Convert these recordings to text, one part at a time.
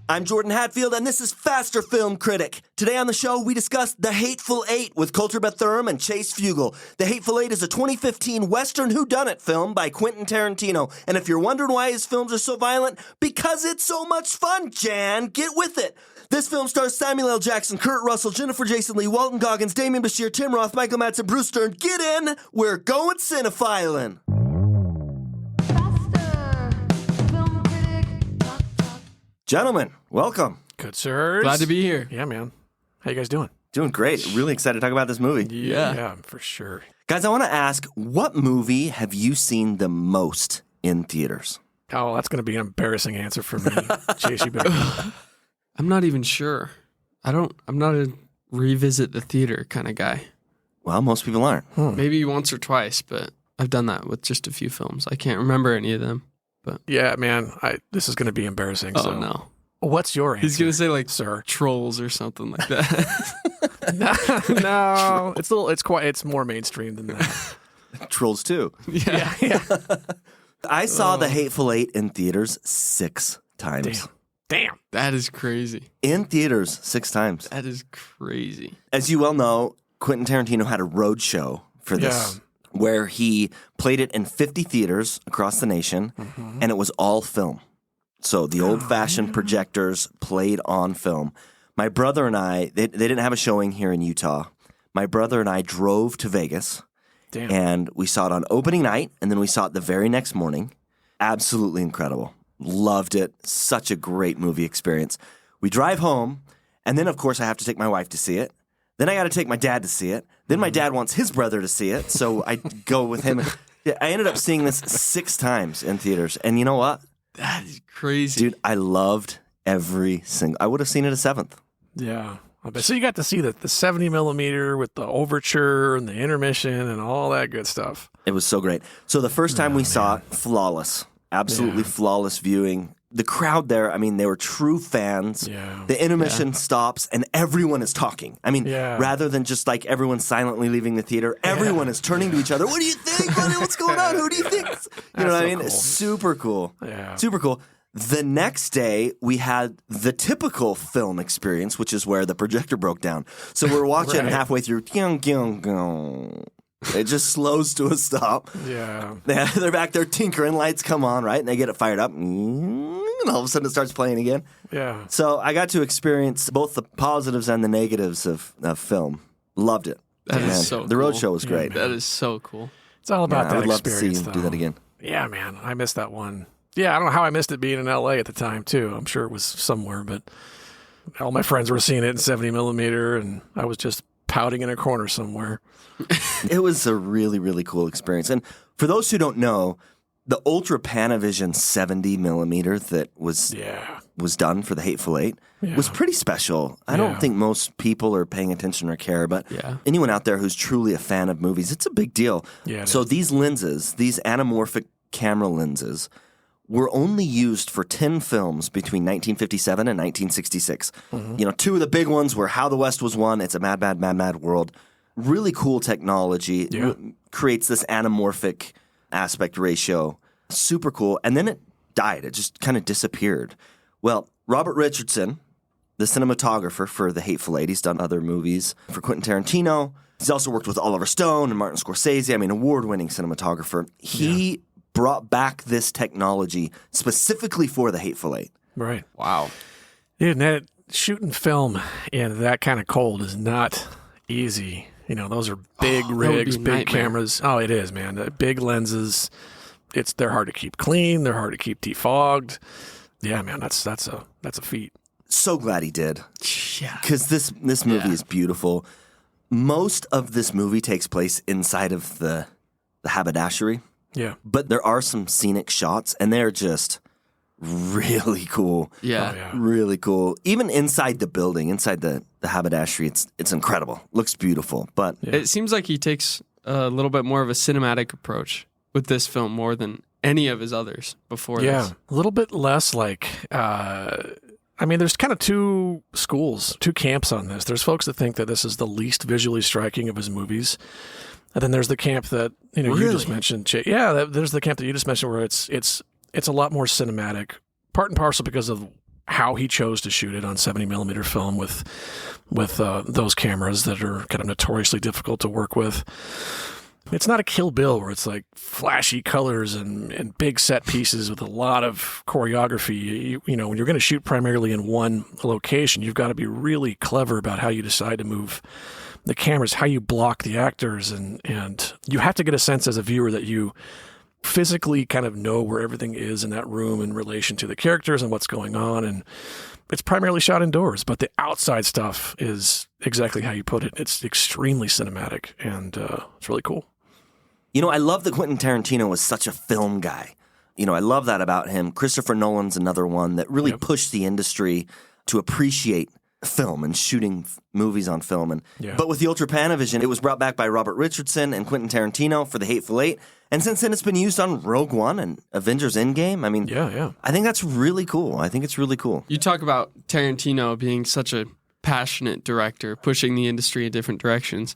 I'm Jordan Hatfield, and this is Faster Film Critic. Today on the show, we discuss The H8ful Eight with Kolter and H8ful. The H8ful Eight is a 2015 Western whodunit film by Quentin Tarantino. And if you're wondering why his films are so violent, because it's so much fun, Jan. Get with it. This film stars Samuel L. Jackson, Kurt Russell, Jennifer Jason Leigh, Walton Goggins, Damien Bashir, Tim Roth, Michael Madsen, Bruce Stern. Get in. We're going cinephiling. Gentlemen, welcome. Good, sirs. Glad to be here. Yeah, man. How you guys doing? Doing great. Really excited to talk about this movie. Yeah, for sure. Guys, I want to ask, what movie have you seen the most in theaters? Oh, that's going to be an embarrassing answer for me. Chase, you better. I'm not even sure. I'm not a revisit the theater kind of guy. Well, most people aren't. Maybe once or twice, but I've done that with just a few films. I can't remember any of them. But Yeah, man. This is going to be embarrassing. oh so. no, What's your answer? he's gonna say like sir. Trolls or something like that. No, it's more mainstream than that. Trolls 2. Yeah. I saw The H8ful Eight in theaters 6 times. Damn. That is crazy. In theaters 6 times. That is crazy. As you well know, Quentin Tarantino had a road show for this, where he played it in 50 theaters across the nation, and it was all film. So the old-fashioned projectors played on film. My brother and I, they didn't have a showing here in Utah. My brother and I drove to Vegas, and we saw it on opening night, and then we saw it the very next morning. Absolutely incredible. Loved it. Such a great movie experience. We drive home, and then, of course, I have to take my wife to see it. Then I got to take my dad to see it. Then my dad wants his brother to see it, so I go with him. Yeah, I ended up seeing this 6 times in theaters, and you know what? That is crazy, Dude, I loved every single. I would have seen it a 7th. Yeah. I bet. So you got to see the 70 millimeter with the overture and the intermission and all that good stuff. It was so great. So the first time we saw it, flawless, absolutely flawless viewing. The crowd there, I mean, they were true fans. Yeah. The intermission stops and everyone is talking. I mean, rather than just like everyone silently leaving the theater, everyone is turning to each other. What do you think, buddy? What's going on? Who do you think? You know what I mean? Cool. Super cool. Yeah. Super cool. The next day, we had the typical film experience, which is where the projector broke down. So we're watching and halfway through, it just slows to a stop. Yeah. They're back there tinkering, lights come on, right? And they get it fired up. And all of a sudden it starts playing again. Yeah. So I got to experience both the positives and the negatives of film. Loved it. That is so The road cool. show was great. That is so cool. It's all about that I would love to experience, see him do though. that again. Yeah, man. I missed that one. Yeah, I don't know how I missed it being in L.A. at the time, too. I'm sure it was somewhere, but all my friends were seeing it in 70 millimeter, and I was just pouting in a corner somewhere. It was a really, really cool experience. And for those who don't know, the Ultra Panavision 70 millimeter that was done for the H8ful Eight was pretty special. I don't think most people are paying attention or care, but anyone out there who's truly a fan of movies, it's a big deal. Yeah, so these lenses, these anamorphic camera lenses, were only used for 10 films between 1957 and 1966. You know, 2 of the big ones were How the West Was Won, It's a Mad, Mad, Mad, Mad World. Really cool technology. Creates this anamorphic aspect ratio. Super cool. And then it died. It just kind of disappeared. Well, Robert Richardson, the cinematographer for The H8ful Eight, he's done other movies for Quentin Tarantino. He's also worked with Oliver Stone and Martin Scorsese. I mean, award-winning cinematographer. He brought back this technology specifically for The H8ful Eight. Right. Wow. Dude, and shooting film in that kind of cold is not easy. You know, those are big rigs, big cameras. Oh, it is, man. The big lenses. They're hard to keep clean. They're hard to keep defogged. Yeah, man, that's a feat. So glad he did. Yeah. Because this movie is beautiful. Most of this movie takes place inside of the haberdashery. Yeah. But there are some scenic shots, and they're just really cool. Yeah. Really cool. Even inside the building, inside the haberdashery, it's incredible. Looks beautiful. But It seems like he takes a little bit more of a cinematic approach with this film more than any of his others before this. Yeah. A little bit less like, I mean, there's kind of 2 schools, 2 camps on this. There's folks that think that this is the least visually striking of his movies. And then there's the camp that, you just mentioned. There's the camp that you just mentioned where it's a lot more cinematic, part and parcel because of how he chose to shoot it on 70 millimeter film with those cameras that are kind of notoriously difficult to work with. It's not a Kill Bill where it's like flashy colors and big set pieces with a lot of choreography. You know, when you're going to shoot primarily in one location, you've got to be really clever about how you decide to move the cameras, how you block the actors, and you have to get a sense as a viewer that you physically kind of know where everything is in that room in relation to the characters and what's going on. And it's primarily shot indoors, but the outside stuff is exactly how you put it. It's extremely cinematic, and it's really cool. You know, I love that Quentin Tarantino was such a film guy. You know, I love that about him. Christopher Nolan's another one that really pushed the industry to appreciate film and shooting movies on film. But with the Ultra Panavision, it was brought back by Robert Richardson and Quentin Tarantino for the H8ful Eight. And since then, it's been used on Rogue One and Avengers Endgame. I mean, I think that's really cool. I think it's really cool. You talk about Tarantino being such a passionate director, pushing the industry in different directions.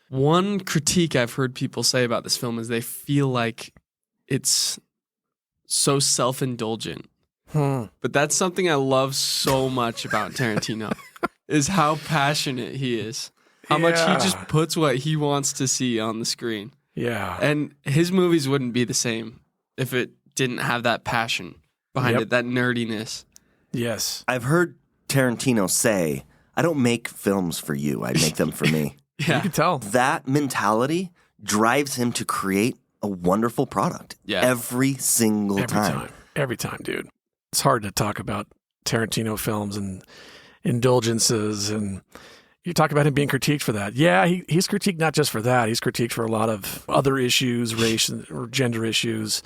One critique I've heard people say about this film is they feel like it's so self-indulgent. But that's something I love so much about Tarantino, is how passionate he is. How much he just puts what he wants to see on the screen. Yeah. And his movies wouldn't be the same if it didn't have that passion behind it, that nerdiness. Yes. I've heard Tarantino say, I don't make films for you, I make them for me. You can tell. That mentality drives him to create a wonderful product every single time. Every time, dude. It's hard to talk about Tarantino films and indulgences, and you talk about him being critiqued for that. Yeah, he's critiqued not just for that. He's critiqued for a lot of other issues, race or gender issues,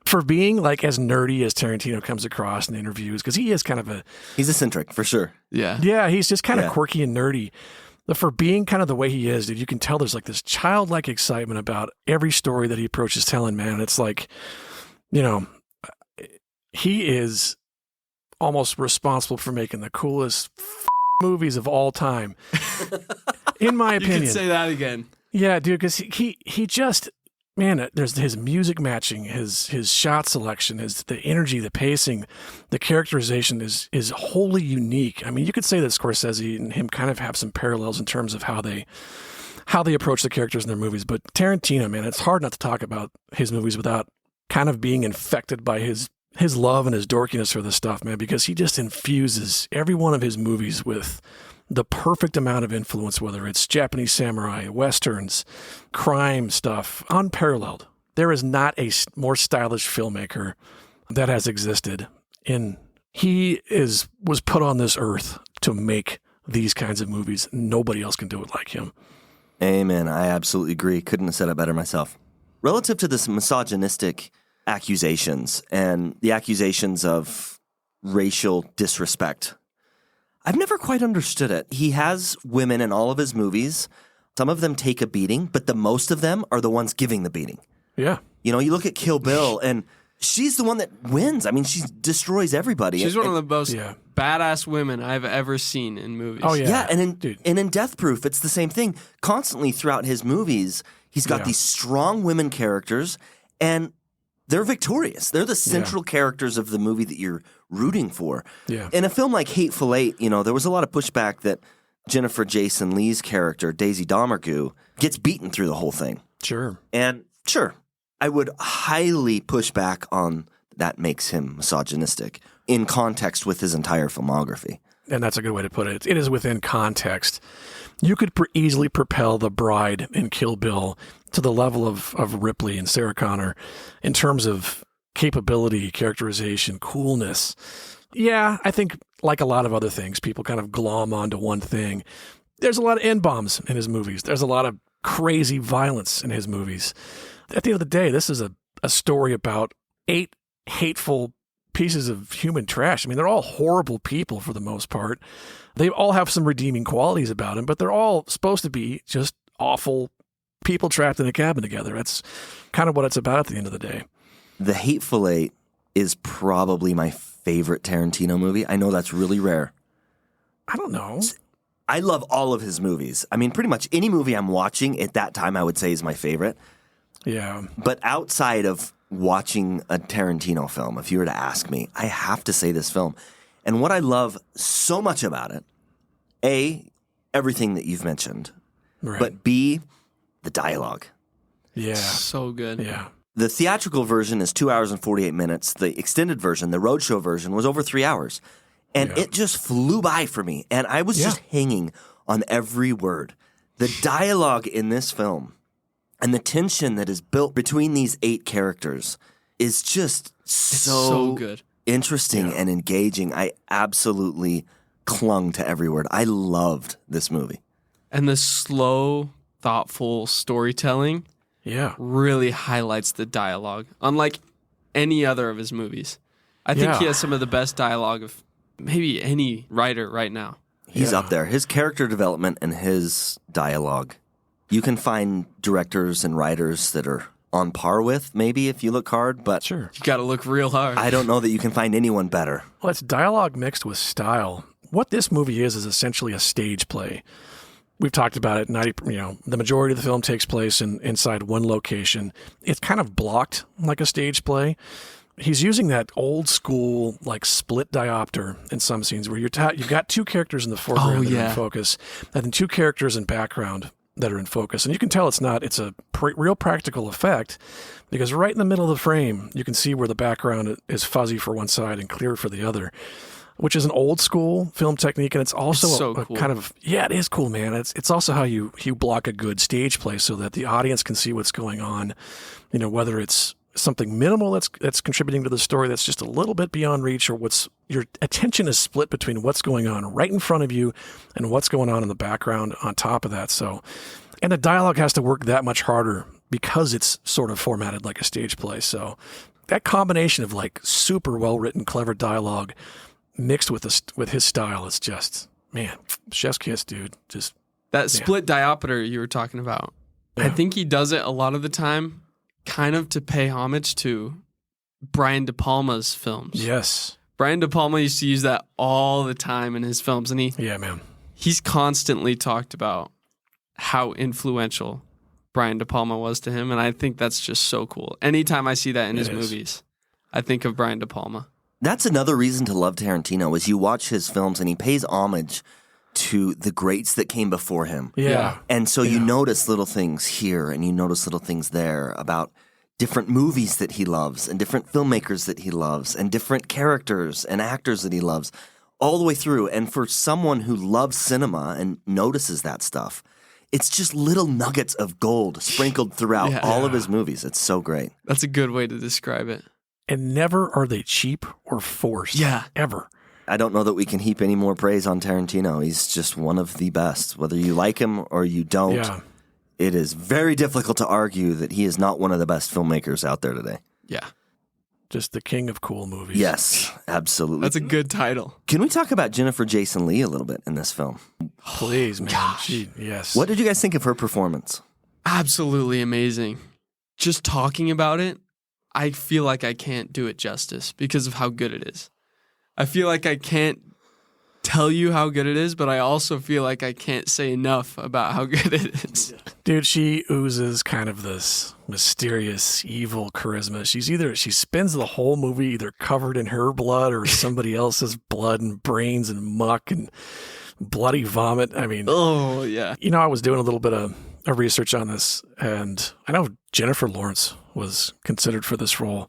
for being like as nerdy as Tarantino comes across in interviews, because he is kind of he's eccentric, for sure. Yeah, he's just kind of quirky and nerdy. But for being kind of the way he is, dude, you can tell there's like this childlike excitement about every story that he approaches telling, man. It's like, you know, he is almost responsible for making the coolest movies of all time, in my opinion. You can say that again. Yeah, dude, because he just, man, there's his music matching, his shot selection, the energy, the pacing, the characterization is wholly unique. I mean, you could say that Scorsese and him kind of have some parallels in terms of how they approach the characters in their movies. But Tarantino, man, it's hard not to talk about his movies without kind of being infected by his love and his dorkiness for this stuff, man, because he just infuses every one of his movies with the perfect amount of influence, whether it's Japanese samurai, westerns, crime stuff, unparalleled. There is not a more stylish filmmaker that has existed. He was put on this earth to make these kinds of movies. Nobody else can do it like him. Amen. I absolutely agree. Couldn't have said it better myself. Relative to this misogynistic accusations and the accusations of racial disrespect, I've never quite understood it. He has women in all of his movies. Some of them take a beating, but the most of them are the ones giving the beating. Yeah. You know, you look at Kill Bill, and she's the one that wins. I mean, she destroys everybody. She's one of the most badass women I've ever seen in movies. Oh, yeah. Yeah, and in Death Proof, it's the same thing. Constantly throughout his movies, he's got these strong women characters, and they're victorious. They're the central characters of the movie that you're rooting for. Yeah. In a film like H8ful Eight, you know, there was a lot of pushback that Jennifer Jason Leigh's character, Daisy Domergue, gets beaten through the whole thing. Sure. And sure, I would highly push back on that makes him misogynistic in context with his entire filmography. And that's a good way to put it. It is within context. You could easily propel the bride in Kill Bill to the level of Ripley and Sarah Connor in terms of capability, characterization, coolness. Yeah, I think like a lot of other things, people kind of glom onto one thing. There's a lot of N-bombs in his movies. There's a lot of crazy violence in his movies. At the end of the day, this is a story about 8 hateful pieces of human trash. I mean, they're all horrible people for the most part. They all have some redeeming qualities about them, but they're all supposed to be just awful people trapped in a cabin together. That's kind of what it's about at the end of the day. The H8ful Eight is probably my favorite Tarantino movie. I know that's really rare. I don't know. I love all of his movies. I mean, pretty much any movie I'm watching at that time, I would say is my favorite. Yeah. But outside of watching a Tarantino film, if you were to ask me, I have to say this film. And what I love so much about it, A, everything that you've mentioned, Right. but B, the dialogue. Yeah. So good. Yeah. The theatrical version is 2 hours and 48 minutes. The extended version, the roadshow version, was over 3 hours. And it just flew by for me. And I was just hanging on every word. The dialogue in this film and the tension that is built between these 8 characters is just so good. Interesting and engaging. I absolutely clung to every word. I loved this movie. And the slow, thoughtful storytelling really highlights the dialogue, unlike any other of his movies. I think he has some of the best dialogue of maybe any writer right now. He's up there. His character development and his dialogue. You can find directors and writers that are on par with, maybe, if you look hard, but you got to look real hard. I don't know that you can find anyone better. Well, it's dialogue mixed with style. What this movie is essentially a stage play. We've talked about it. The majority of the film takes place inside one location. It's kind of blocked like a stage play. He's using that old school like split diopter in some scenes where you've got 2 characters in the foreground that are in focus, and then 2 characters in background that are in focus. And you can tell it's a real practical effect, because right in the middle of the frame, you can see where the background is fuzzy for one side and clear for the other, which is an old school film technique. And it's also cool. kind of, it is cool, man. It's also how you block a good stage play so that the audience can see what's going on, whether it's something minimal that's contributing to the story that's just a little bit beyond reach, or your attention is split between what's going on right in front of you and what's going on in the background on top of that. So, and the dialogue has to work that much harder because it's sort of formatted like a stage play. So that combination of like super well written, clever dialogue mixed with his style is just, man, chef's kiss, dude. Just that split diopter you were talking about. I think he does it a lot of the time kind of to pay homage to Brian De Palma's films. Yes. Brian De Palma used to use that all the time in his films, and he's constantly talked about how influential Brian De Palma was to him, and I think that's just so cool. Anytime I see that in his movies, I think of Brian De Palma. That's another reason to love Tarantino, is you watch his films and he pays homage to the greats that came before him. Yeah. And so you notice little things here and you notice little things there about different movies that he loves and different filmmakers that he loves and different characters and actors that he loves all the way through. And for someone who loves cinema and notices that stuff, it's just little nuggets of gold sprinkled throughout all of his movies. It's so great. That's a good way to describe it. And never are they cheap or forced. Yeah. Ever. I don't know that we can heap any more praise on Tarantino. He's just one of the best. Whether you like him or you don't, it is very difficult to argue that he is not one of the best filmmakers out there today. Yeah. Just the king of cool movies. Yes, absolutely. That's a good title. Can we talk about Jennifer Jason Leigh a little bit in this film? Please, man. Yes. What did you guys think of her performance? Absolutely amazing. Just talking about it, I feel like I can't do it justice because of how good it is. I feel like I can't tell you how good it is, but I also feel like I can't say enough about how good it is. Dude, she oozes kind of this mysterious, evil charisma. She spends the whole movie either covered in her blood or somebody else's blood and brains and muck and bloody vomit. I mean, oh, yeah. I was doing a little bit of research on this, and I know Jennifer Lawrence was considered for this role,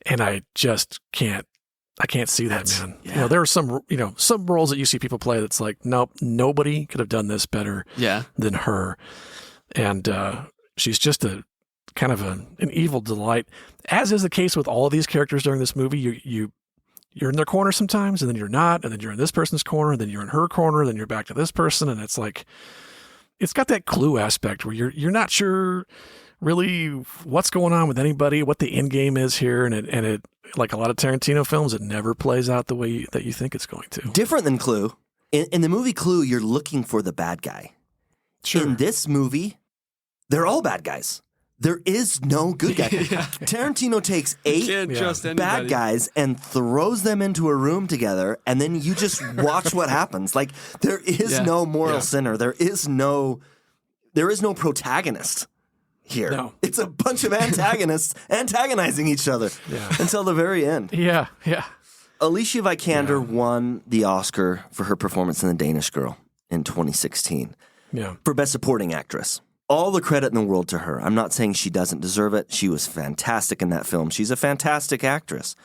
and I just can't see that, man. Yeah. There are some roles that you see people play that's like, nope, nobody could have done this better than her. And she's just a kind of an evil delight, as is the case with all of these characters during this movie. You're in their corner sometimes, and then you're not, and then you're in this person's corner, and then you're in her corner, and then you're back to this person, and it's like, it's got that Clue aspect where you're not sure really what's going on with anybody, what the end game is here, and it like a lot of Tarantino films, it never plays out the way that you think it's going to. Different than Clue. In the movie Clue, you're looking for the bad guy. Sure. In this movie, they're all bad guys. There is no good guy. Tarantino takes 8 bad guys and throws them into a room together, and then you just watch what happens. Like, there is no moral sinner. There is no protagonist here. No. It's a bunch of antagonists antagonizing each other until the very end. Yeah. Alicia Vikander won the Oscar for her performance in The Danish Girl in 2016 for Best Supporting Actress. All the credit in the world to her. I'm not saying she doesn't deserve it. She was fantastic in that film. She's a fantastic actress.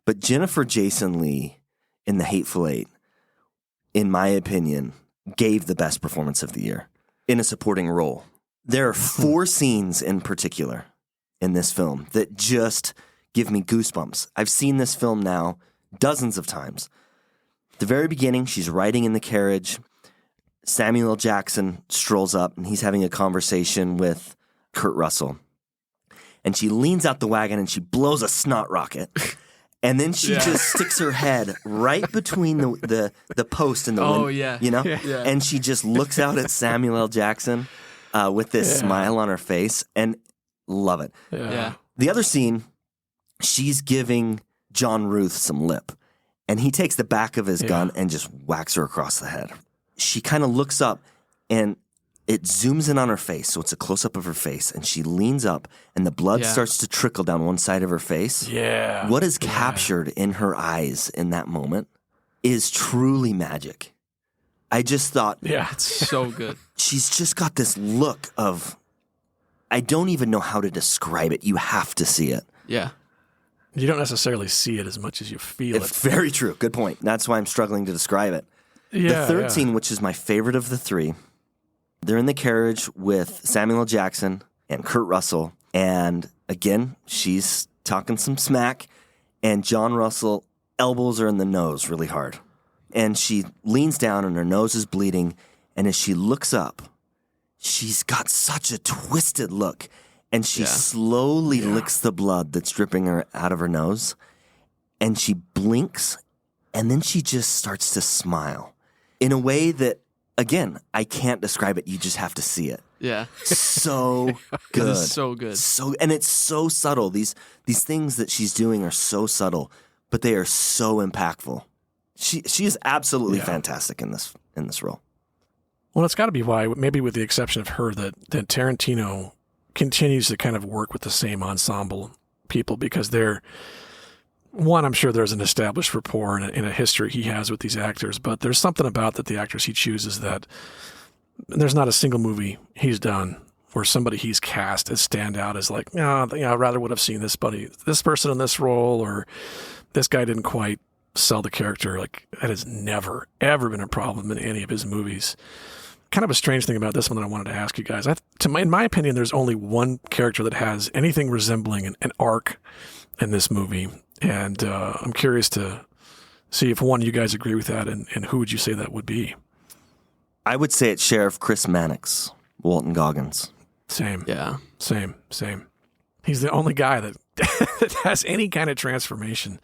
But Jennifer Jason Leigh in The H8ful Eight, in my opinion, gave the best performance of the year in a supporting role. There are 4 scenes in particular in this film that just give me goosebumps. I've seen this film now dozens of times. At the very beginning, she's riding in the carriage. Samuel L. Jackson strolls up, and he's having a conversation with Kurt Russell. And she leans out the wagon, and she blows a snot rocket. And then she just sticks her head right between the post and the window, you know? Yeah. And she just looks out at Samuel L. Jackson with this smile on her face, and love it. Yeah. The other scene, she's giving John Ruth some lip, and he takes the back of his gun and just whacks her across the head. She kind of looks up, and it zooms in on her face, so it's a close-up of her face, and she leans up, and the blood starts to trickle down one side of her face. Yeah. What is captured in her eyes in that moment is truly magic. I just thought... Yeah, it's so good. She's just got this look of... I don't even know how to describe it. You have to see it. Yeah. You don't necessarily see it as much as you feel it. It's very true. Good point. That's why I'm struggling to describe it. Yeah, the third scene, which is my favorite of the 3, they're in the carriage with Samuel L. Jackson and Kurt Russell. And again, she's talking some smack, and John Russell elbows her in the nose really hard. And she leans down, and her nose is bleeding. And as she looks up, she's got such a twisted look. And she slowly licks the blood that's dripping her out of her nose. And she blinks, and then she just starts to smile in a way that, again, I can't describe it. You just have to see it. Yeah. So good. It's so good. And it's so subtle. These things that she's doing are so subtle, but they are so impactful. She is absolutely fantastic in this role. Well, it's got to be why, maybe with the exception of her, that Tarantino continues to kind of work with the same ensemble people, because they're, one, I'm sure there's an established rapport and a history he has with these actors, but there's something about that the actors he chooses that there's not a single movie he's done where somebody he's cast as stand out as like, I rather would have seen this person in this role, or this guy didn't quite sell the character. Like, that has never, ever been a problem in any of his movies. Kind of a strange thing about this one that I wanted to ask you guys. In my opinion, there's only one character that has anything resembling an arc in this movie. And I'm curious to see if one of you guys agree with that, and who would you say that would be? I would say it's Sheriff Chris Mannix, Walton Goggins. Same. Yeah. Same. He's the only guy that that has any kind of transformation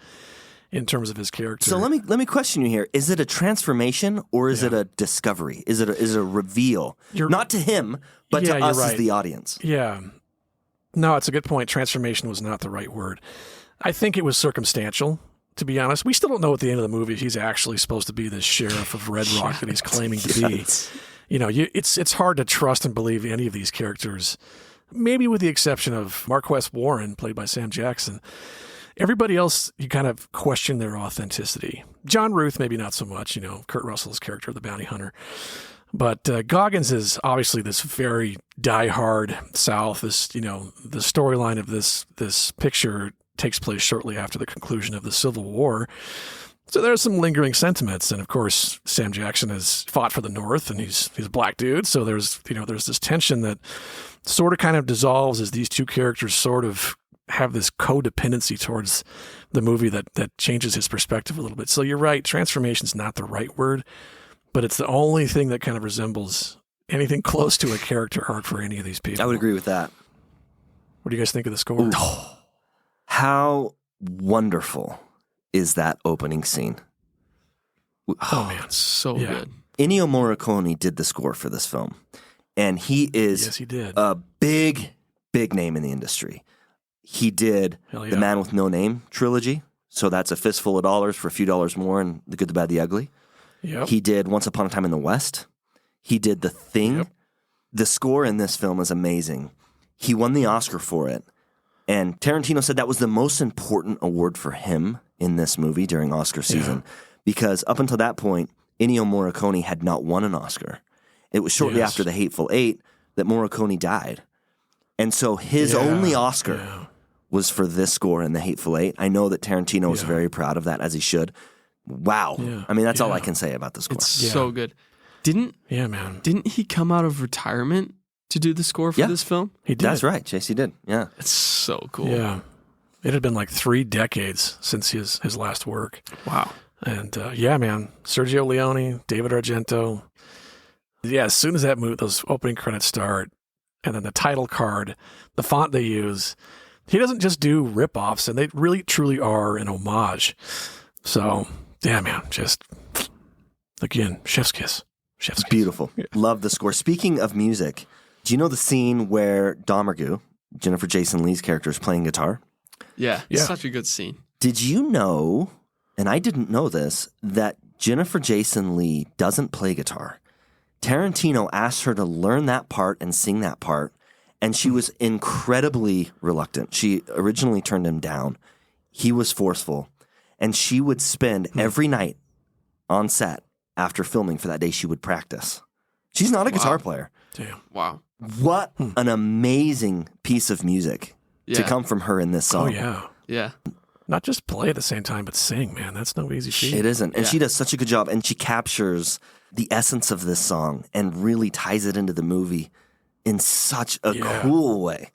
in terms of his character. So let me question you here. Is it a transformation, or is it a discovery? Is it a reveal? Not to him, but to us as the audience. Yeah. No, it's a good point. Transformation was not the right word. I think it was circumstantial, to be honest. We still don't know at the end of the movie if he's actually supposed to be the sheriff of Red Rock that he's claiming to be. You know, it's hard to trust and believe any of these characters, maybe with the exception of Marquess Warren, played by Sam Jackson. Everybody else, you kind of question their authenticity. John Ruth, maybe not so much, Kurt Russell's character, the bounty hunter. But Goggins is obviously this very diehard South. The storyline of this picture takes place shortly after the conclusion of the Civil War. So there's some lingering sentiments. And of course, Sam Jackson has fought for the North, and he's a black dude. So there's this tension that sort of kind of dissolves as these two characters sort of have this codependency towards the movie that changes his perspective a little bit. So you're right, transformation is not the right word, but it's the only thing that kind of resembles anything close to a character arc for any of these people. I would agree with that. What do you guys think of the score? How wonderful is that opening scene? Oh man, so good. Ennio Morricone did the score for this film, and he is he did. A big name in the industry. He did The Man with No Name trilogy, so that's A Fistful of Dollars for a few dollars more, and The Good, the Bad, the Ugly. Yep. He did Once Upon a Time in the West. He did The Thing. Yep. The score in this film is amazing. He won the Oscar for it, and Tarantino said that was the most important award for him in this movie during Oscar season because up until that point, Ennio Morricone had not won an Oscar. It was shortly after The Hateful Eight that Morricone died. And so his only Oscar was for this score in The Hateful Eight. I know that Tarantino was very proud of that, as he should. Wow. Yeah. I mean, that's all I can say about the score. It's so good. Didn't he come out of retirement to do the score for this film? He did. That's right. JC did. Yeah. It's so cool. Yeah. It had been like 3 decades since his last work. Wow. And man, Sergio Leone, David Argento. Yeah, as soon as those opening credits start, and then the title card, the font they use, he doesn't just do rip-offs, and they really, truly are an homage. So, yeah, man, just, again, chef's kiss. Chef's kiss. Beautiful. Yeah. Love the score. Speaking of music, do you know the scene where Domergue, Jennifer Jason Leigh's character, is playing guitar? Yeah, it's such a good scene. Did you know, and I didn't know this, that Jennifer Jason Leigh doesn't play guitar? Tarantino asked her to learn that part and sing that part, and she was incredibly reluctant. She originally turned him down. He was forceful, and she would spend every night on set after filming for that day, she would practice. She's not a guitar player. Damn. Wow. What an amazing piece of music to come from her in this song. Oh, yeah. Yeah. Not just play at the same time, but sing, man. That's no easy feat. It isn't. And she does such a good job. And she captures the essence of this song and really ties it into the movie in such a cool way.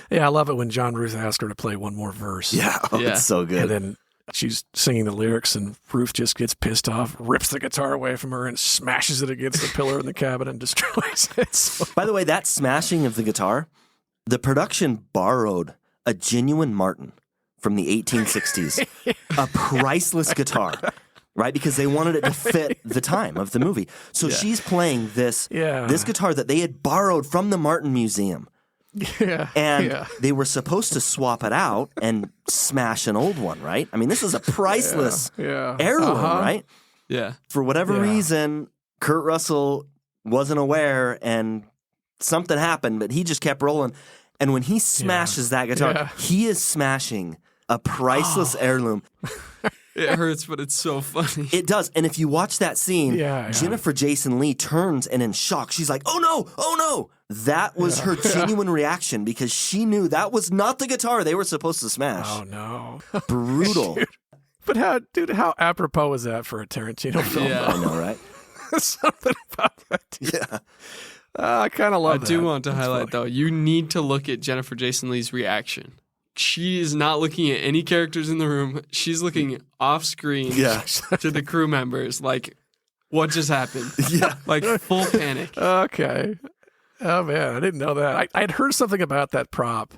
Yeah, I love it when John Ruth asks her to play one more verse. Yeah, it's so good. And then she's singing the lyrics, and Ruth just gets pissed off, rips the guitar away from her, and smashes it against the pillar in the cabin and destroys it. By the way, that smashing of the guitar, the production borrowed a genuine Martin from the 1860s, a priceless guitar, right? Because they wanted it to fit the time of the movie. So she's playing this guitar that they had borrowed from the Martin Museum. And they were supposed to swap it out and smash an old one, right? I mean, this is a priceless heirloom, right? Yeah. For whatever reason, Kurt Russell wasn't aware and something happened, but he just kept rolling. And when he smashes that guitar, he is smashing a priceless heirloom. It hurts, but it's so funny. It does. And if you watch that scene, Jennifer Jason Leigh turns and in shock, she's like, oh no. That was her genuine reaction because she knew that was not the guitar they were supposed to smash. Oh, no. Brutal. But how apropos is that for a Tarantino film? Yeah. I know, right? Something about that. Yeah. I kind of love that. I do want to highlight, though, you need to look at Jennifer Jason Leigh's reaction. She is not looking at any characters in the room. She's looking off screen to the crew members like, what just happened? Like full panic. Okay. Oh, man, I didn't know that. I'd heard something about that prop,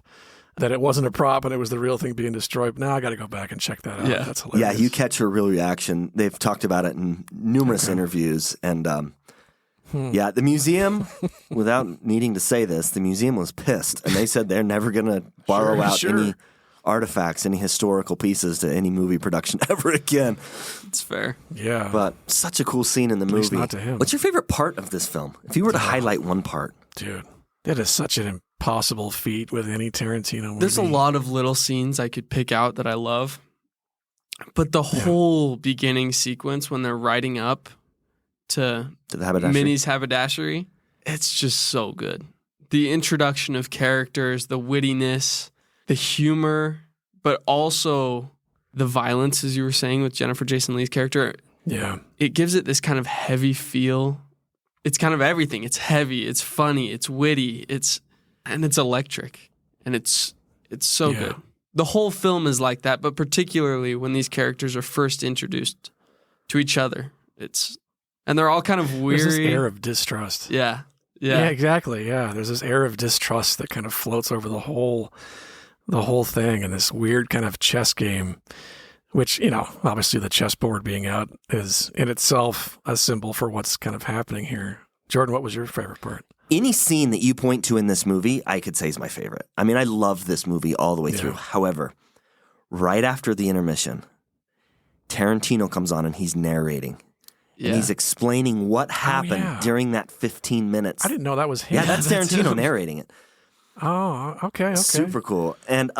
that it wasn't a prop and it was the real thing being destroyed. Now I got to go back and check that out. Yeah. That's hilarious. Yeah, you catch her real reaction. They've talked about it in numerous interviews. And the museum, without needing to say this, the museum was pissed. And they said they're never going to borrow out any artifacts, any historical pieces to any movie production ever again. It's fair. Yeah. But such a cool scene in the movie. Not to him. What's your favorite part of this film? If you were to highlight one part. Dude, that is such an impossible feat with any Tarantino movie. There's a lot of little scenes I could pick out that I love. But the whole beginning sequence when they're riding up to the haberdashery. Minnie's haberdashery, it's just so good. The introduction of characters, the wittiness, the humor, but also the violence, as you were saying with Jennifer Jason Leigh's character. Yeah. It gives it this kind of heavy feel. It's kind of everything. It's heavy, it's funny, it's witty, it's electric. And it's so good. The whole film is like that, but particularly when these characters are first introduced to each other. And they're all kind of weary. There's this air of distrust. Yeah, exactly. Yeah, there's this air of distrust that kind of floats over the whole thing, and this weird kind of chess game, which, obviously the chessboard being out is in itself a symbol for what's kind of happening here. Jordan, what was your favorite part? Any scene that you point to in this movie, I could say is my favorite. I mean, I love this movie all the way through. However, right after the intermission, Tarantino comes on and he's narrating. And he's explaining what happened during that 15 minutes. I didn't know that was him. Yeah, that's Tarantino narrating it. Oh, okay. Super cool. And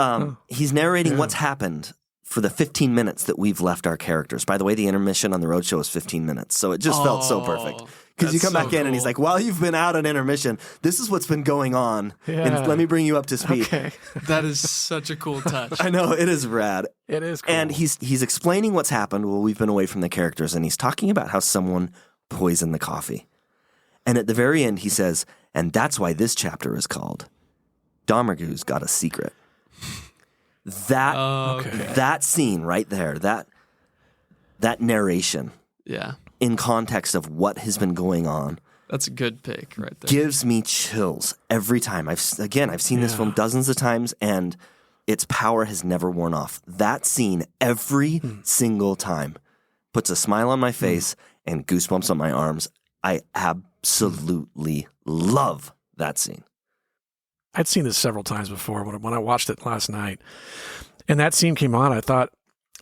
he's narrating what's happened for the 15 minutes that we've left our characters. By the way, the intermission on the roadshow is 15 minutes, so it just felt so perfect. Because you come back in and he's like, while you've been out on intermission, this is what's been going on. Yeah. And let me bring you up to speed. Okay. That is such a cool touch. I know, it is rad. It is cool. And he's explaining what's happened while we've been away from the characters, and he's talking about how someone poisoned the coffee. And at the very end, he says, and that's why this chapter is called Domergue's Got a Secret. That scene right there, that narration in context of what has been going on. That's a good pick right there. Gives me chills every time. I've seen this film dozens of times, and its power has never worn off. That scene every single time puts a smile on my face and goosebumps on my arms. I absolutely love that scene. I'd seen this several times before when I watched it last night. And that scene came on, I thought,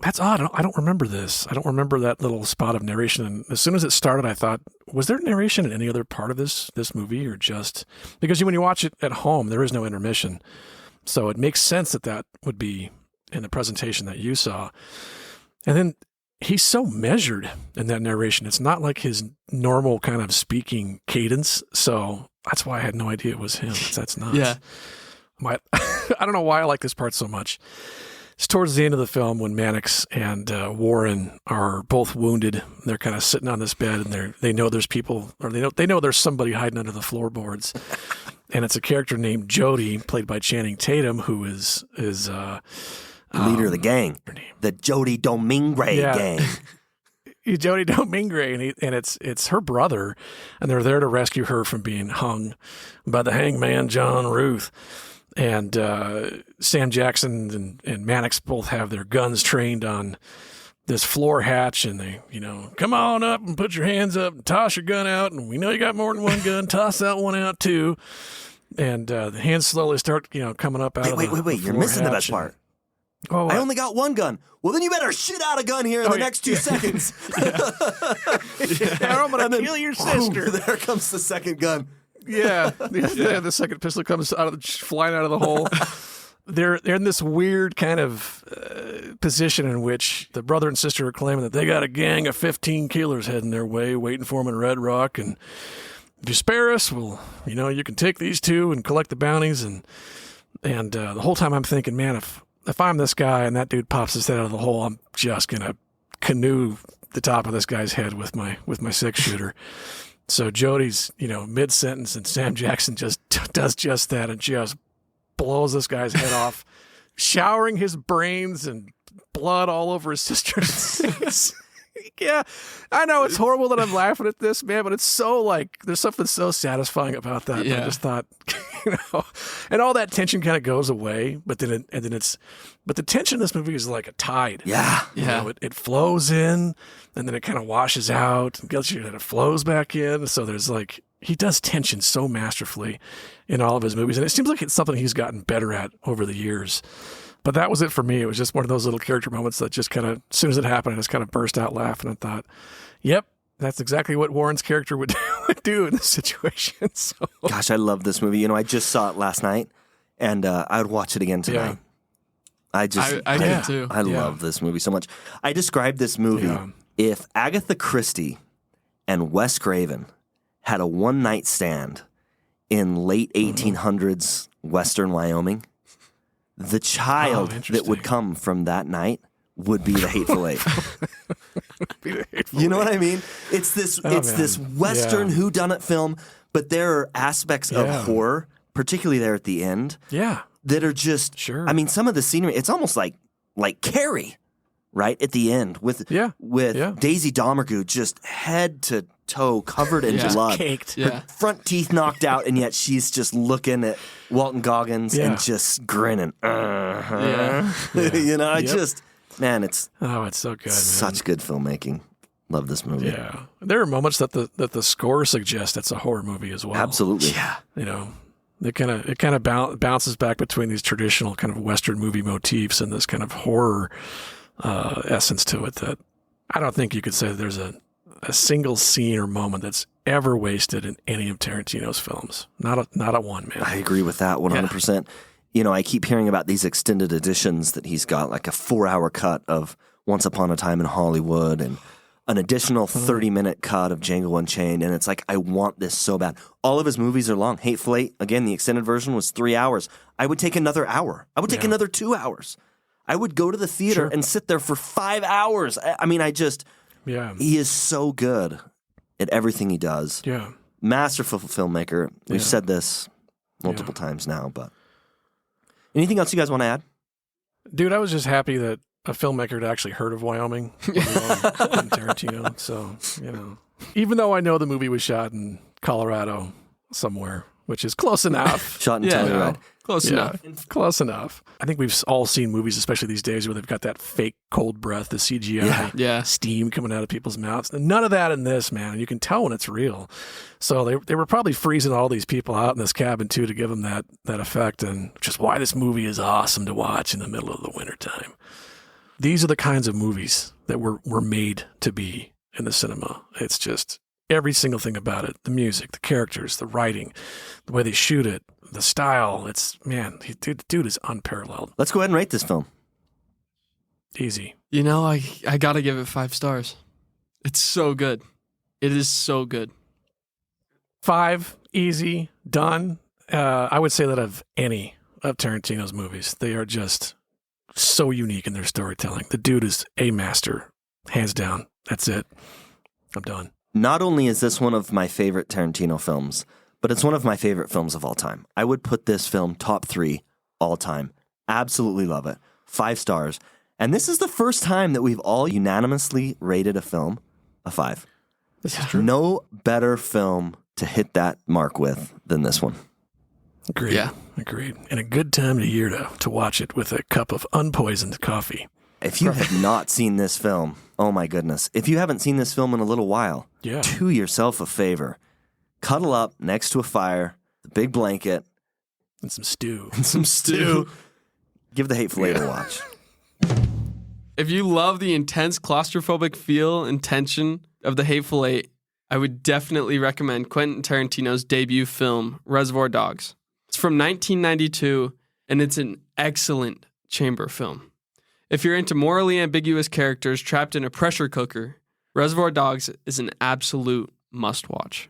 that's odd. I don't remember this. I don't remember that little spot of narration. And as soon as it started, I thought, was there narration in any other part of this movie, or just... Because when you watch it at home, there is no intermission. So it makes sense that would be in the presentation that you saw. And then he's so measured in that narration. It's not like his normal kind of speaking cadence. So that's why I had no idea it was him. That's nuts. Yeah. I don't know why I like this part so much. It's towards the end of the film when Mannix and Warren are both wounded. They're kind of sitting on this bed, and they know there's people, or they know there's somebody hiding under the floorboards. And it's a character named Jody, played by Channing Tatum, who is leader of the gang, the Jody Domingue gang. Jody Domingue, and it's her brother, and they're there to rescue her from being hung by the hangman John Ruth. And Sam Jackson and Mannix both have their guns trained on this floor hatch, and they, come on up and put your hands up and toss your gun out, and we know you got more than one gun, toss that one out too. And the hands slowly start, coming up out of the Wait, you're missing the best part. Oh, I only got one gun. Well, then you better shit out a gun here in the next 2 seconds. I'm going to kill your sister. Boom, there comes the second gun. Yeah. The second pistol comes flying out of the hole. They're in this weird kind of position in which the brother and sister are claiming that they got a gang of 15 killers heading their way, waiting for them in Red Rock. And if you spare us, well, you can take these two and collect the bounties. And the whole time I'm thinking, man, if I'm this guy and that dude pops his head out of the hole, I'm just gonna canoe the top of this guy's head with my 6-shooter. So Jody's, mid-sentence, and Sam Jackson just does just that and just blows this guy's head off, showering his brains and blood all over his sister's face. Yeah, I know it's horrible that I'm laughing at this, man, but it's so there's something so satisfying about that. Yeah. I just thought, and all that tension kind of goes away, but then the tension in this movie is like a tide. Yeah. It flows in, and then it kind of washes out, and it flows back in. So there's he does tension so masterfully in all of his movies, and it seems like it's something he's gotten better at over the years. But that was it for me. It was just one of those little character moments that just kind of, as soon as it happened, I just kind of burst out laughing and thought, yep, that's exactly what Warren's character would do in this situation. So. Gosh, I love this movie. I just saw it last night, and I would watch it again tonight. Yeah. I did too. I love this movie so much. I described this movie, if Agatha Christie and Wes Craven had a one-night stand in late 1800s Western Wyoming, the child that would come from that night would be the H8ful Eight. You know what I mean? It's this Western whodunit film, but there are aspects of horror, particularly there at the end, that are just, sure. I mean, some of the scenery, it's almost like Carrie, right? At the end with Daisy Domergue just head to toe covered in blood, caked. Her front teeth knocked out, and yet she's just looking at Walton Goggins and just grinning. It's so good. Such good filmmaking. Love this movie. Yeah, there are moments that the score suggests it's a horror movie as well. Absolutely. Yeah, it kind of bounces back between these traditional kind of Western movie motifs and this kind of horror essence to it that I don't think you could say that there's a single scene or moment that's ever wasted in any of Tarantino's films. Not a one, man. I agree with that 100%. You know, I keep hearing about these extended editions that he's got, like a 4-hour cut of Once Upon a Time in Hollywood and an additional 30-minute cut of Django Unchained. And it's like, I want this so bad. All of his movies are long. H8ful Eight, again, the extended version was 3 hours. I would take another hour. I would take another 2 hours. I would go to the theater and sit there for 5 hours. I mean, he is so good at everything he does. Yeah. Masterful filmmaker. We've said this multiple times now, but anything else you guys want to add? Dude, I was just happy that a filmmaker had actually heard of Wyoming, Quentin Tarantino. So, you know, even though I know the movie was shot in Colorado somewhere, which is close enough. Shot in Telluride. Close enough. Close enough. I think we've all seen movies, especially these days, where they've got that fake cold breath, the CGI steam coming out of people's mouths. None of that in this, man. You can tell when it's real. So they were probably freezing all these people out in this cabin, too, to give them that effect, and just why this movie is awesome to watch in the middle of the wintertime. These are the kinds of movies that were made to be in the cinema. It's just every single thing about it. The music, the characters, the writing, the way they shoot it, the style. It's, man, dude is unparalleled. Let's go ahead and rate this film. Easy. You know, I got to give it 5 stars. It's so good. It is so good. 5, easy, done. I would say that of any of Tarantino's movies. They are just so unique in their storytelling. The dude is a master, hands down. That's it. I'm done. Not only is this one of my favorite Tarantino films, but it's one of my favorite films of all time. I would put this film top 3 all time. Absolutely love it. 5 stars. And this is the first time that we've all unanimously rated a film a 5. This is true. No better film to hit that mark with than this one. Agreed. Yeah. Agreed. And a good time of year to watch it with a cup of unpoisoned coffee. If you have not seen this film, oh my goodness. If you haven't seen this film in a little while, do yourself a favor. Cuddle up next to a fire, a big blanket. And some stew. Give the H8ful Eight a watch. If you love the intense claustrophobic feel and tension of the H8ful Eight, I would definitely recommend Quentin Tarantino's debut film, Reservoir Dogs. It's from 1992, and it's an excellent chamber film. If you're into morally ambiguous characters trapped in a pressure cooker, Reservoir Dogs is an absolute must-watch.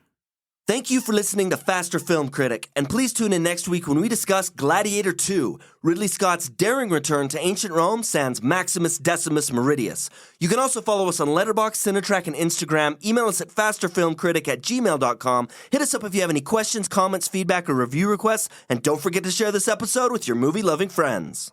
Thank you for listening to Faster Film Critic, and please tune in next week when we discuss Gladiator 2, Ridley Scott's daring return to ancient Rome sans Maximus Decimus Meridius. You can also follow us on Letterboxd, Cinetrack, and Instagram. Email us at fasterfilmcritic@gmail.com. Hit us up if you have any questions, comments, feedback, or review requests, and don't forget to share this episode with your movie-loving friends.